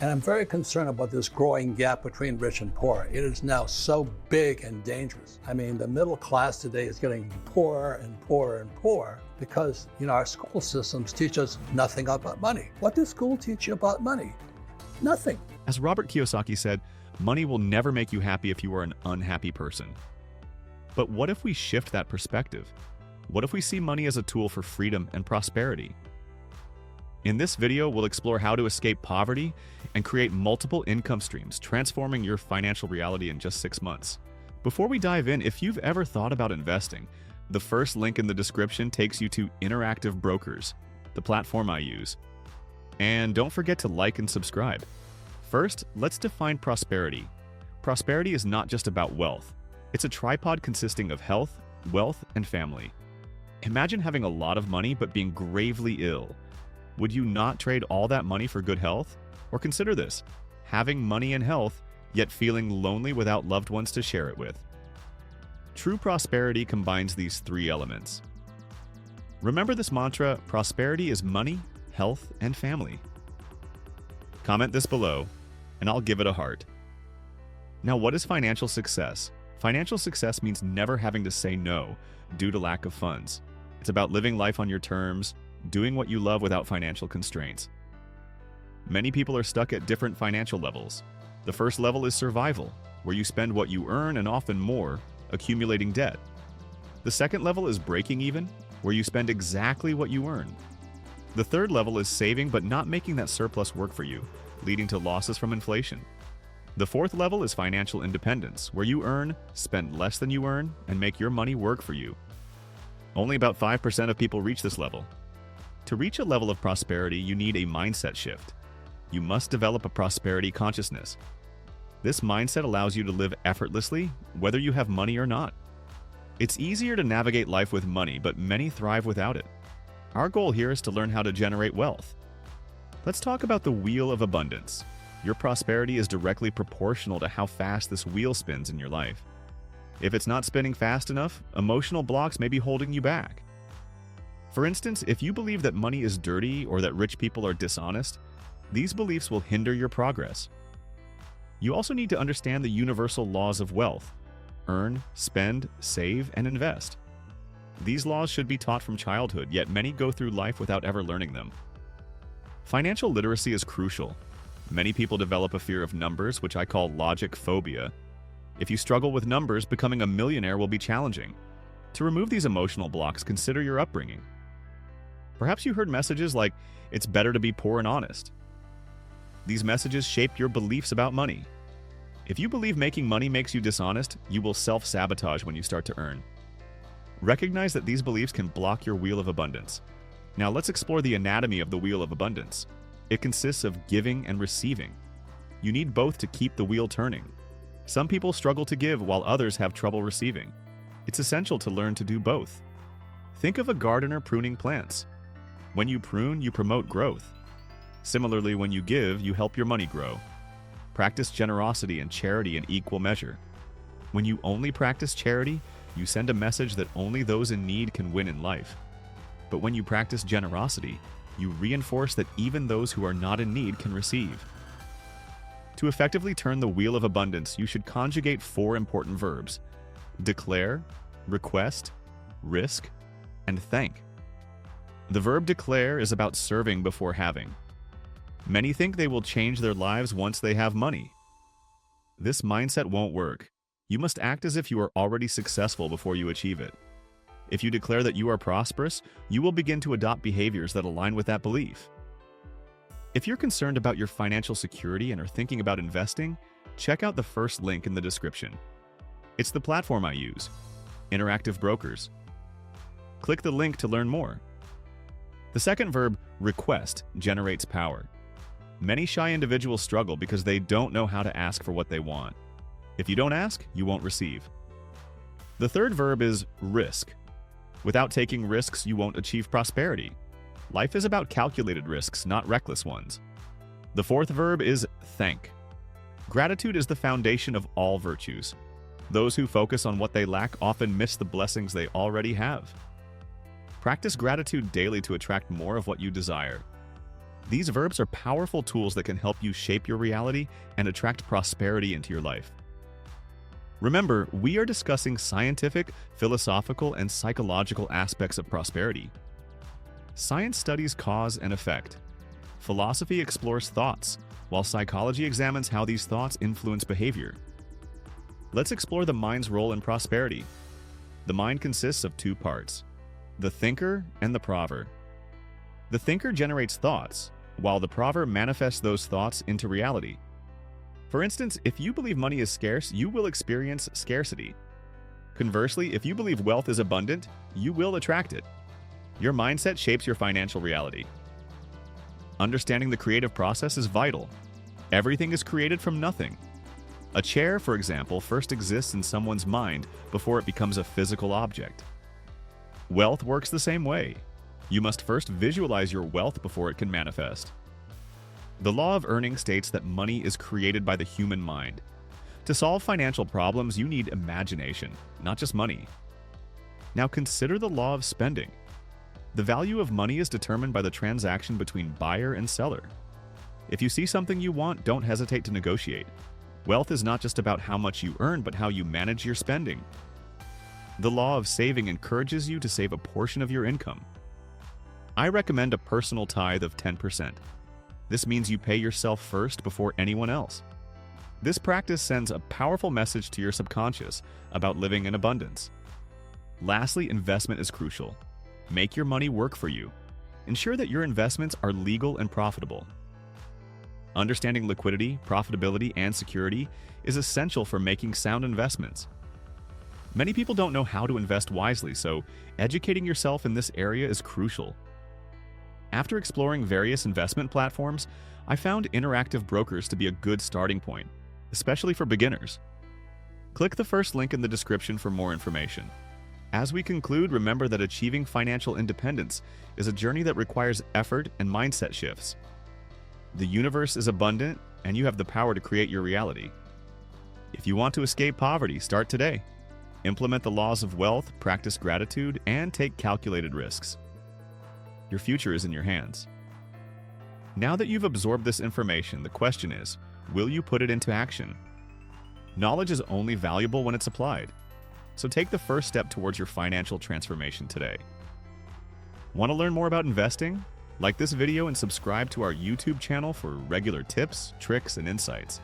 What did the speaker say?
And I'm very concerned about this growing gap between rich and poor. It is now so big and dangerous. I mean, the middle class today is getting poorer and poorer and poorer because, our school systems teach us nothing about money. What does school teach you about money? Nothing. As Robert Kiyosaki said, money will never make you happy if you are an unhappy person. But what if we shift that perspective? What if we see money as a tool for freedom and prosperity? In this video, we'll explore how to escape poverty and create multiple income streams, transforming your financial reality in just 6 months. Before we dive in, if you've ever thought about investing, the first link in the description takes you to Interactive Brokers, the platform I use. And don't forget to like and subscribe. First, let's define prosperity. Prosperity is not just about wealth. It's a tripod consisting of health, wealth, and family. Imagine having a lot of money but being gravely ill. Would you not trade all that money for good health? Or consider this, having money and health, yet feeling lonely without loved ones to share it with. True prosperity combines these 3 elements. Remember this mantra, prosperity is money, health, and family. Comment this below, and I'll give it a heart. Now, what is financial success? Financial success means never having to say no due to lack of funds. It's about living life on your terms, doing what you love without financial constraints. Many people are stuck at different financial levels. The first level is survival, where you spend what you earn and often more, accumulating debt. The second level is breaking even, where you spend exactly what you earn. The third level is saving but not making that surplus work for you, leading to losses from inflation. The fourth level is financial independence, where you earn, spend less than you earn, and make your money work for you. Only about 5% of people reach this level. To reach a level of prosperity, you need a mindset shift. You must develop a prosperity consciousness. This mindset allows you to live effortlessly, whether you have money or not. It's easier to navigate life with money, but many thrive without it. Our goal here is to learn how to generate wealth. Let's talk about the wheel of abundance. Your prosperity is directly proportional to how fast this wheel spins in your life. If it's not spinning fast enough, emotional blocks may be holding you back. For instance, if you believe that money is dirty or that rich people are dishonest, these beliefs will hinder your progress. You also need to understand the universal laws of wealth: earn, spend, save, and invest. These laws should be taught from childhood, yet many go through life without ever learning them. Financial literacy is crucial. Many people develop a fear of numbers, which I call logic phobia. If you struggle with numbers, becoming a millionaire will be challenging. To remove these emotional blocks, consider your upbringing. Perhaps you heard messages like, "It's better to be poor and honest." These messages shape your beliefs about money. If you believe making money makes you dishonest, you will self-sabotage when you start to earn. Recognize that these beliefs can block your wheel of abundance. Now let's explore the anatomy of the wheel of abundance. It consists of giving and receiving. You need both to keep the wheel turning. Some people struggle to give while others have trouble receiving. It's essential to learn to do both. Think of a gardener pruning plants. When you prune, you promote growth. Similarly, when you give, you help your money grow. Practice generosity and charity in equal measure. When you only practice charity, you send a message that only those in need can win in life. But when you practice generosity, you reinforce that even those who are not in need can receive. To effectively turn the wheel of abundance, you should conjugate 4 important verbs: declare, request, risk, and thank. The verb declare is about serving before having. Many think they will change their lives once they have money. This mindset won't work. You must act as if you are already successful before you achieve it. If you declare that you are prosperous, you will begin to adopt behaviors that align with that belief. If you're concerned about your financial security and are thinking about investing, check out the first link in the description. It's the platform I use, Interactive Brokers. Click the link to learn more. The second verb, request, generates power. Many shy individuals struggle because they don't know how to ask for what they want. If you don't ask, you won't receive. The third verb is risk. Without taking risks, you won't achieve prosperity. Life is about calculated risks, not reckless ones. The fourth verb is thank. Gratitude is the foundation of all virtues. Those who focus on what they lack often miss the blessings they already have. Practice gratitude daily to attract more of what you desire. These verbs are powerful tools that can help you shape your reality and attract prosperity into your life. Remember, we are discussing scientific, philosophical, and psychological aspects of prosperity. Science studies cause and effect. Philosophy explores thoughts, while psychology examines how these thoughts influence behavior. Let's explore the mind's role in prosperity. The mind consists of two parts: the thinker and the prover. The thinker generates thoughts, while the prover manifests those thoughts into reality. For instance, if you believe money is scarce, you will experience scarcity. Conversely, if you believe wealth is abundant, you will attract it. Your mindset shapes your financial reality. Understanding the creative process is vital. Everything is created from nothing. A chair, for example, first exists in someone's mind before it becomes a physical object. Wealth works the same way. You must first visualize your wealth before it can manifest. The law of earning states that money is created by the human mind. To solve financial problems, you need imagination, not just money. Now consider the law of spending. The value of money is determined by the transaction between buyer and seller. If you see something you want, don't hesitate to negotiate. Wealth is not just about how much you earn, but how you manage your spending. The law of saving encourages you to save a portion of your income. I recommend a personal tithe of 10%. This means you pay yourself first before anyone else. This practice sends a powerful message to your subconscious about living in abundance. Lastly, investment is crucial. Make your money work for you. Ensure that your investments are legal and profitable. Understanding liquidity, profitability, and security is essential for making sound investments. Many people don't know how to invest wisely, so educating yourself in this area is crucial. After exploring various investment platforms, I found interactive brokers to be a good starting point, especially for beginners. Click the first link in the description for more information. As we conclude, remember that achieving financial independence is a journey that requires effort and mindset shifts. The universe is abundant, and you have the power to create your reality. If you want to escape poverty, start today. Implement the laws of wealth, practice gratitude, and take calculated risks. Your future is in your hands. Now that you've absorbed this information, the question is, will you put it into action? Knowledge is only valuable when it's applied. So take the first step towards your financial transformation today. Want to learn more about investing? Like this video and subscribe to our YouTube channel for regular tips, tricks, and insights.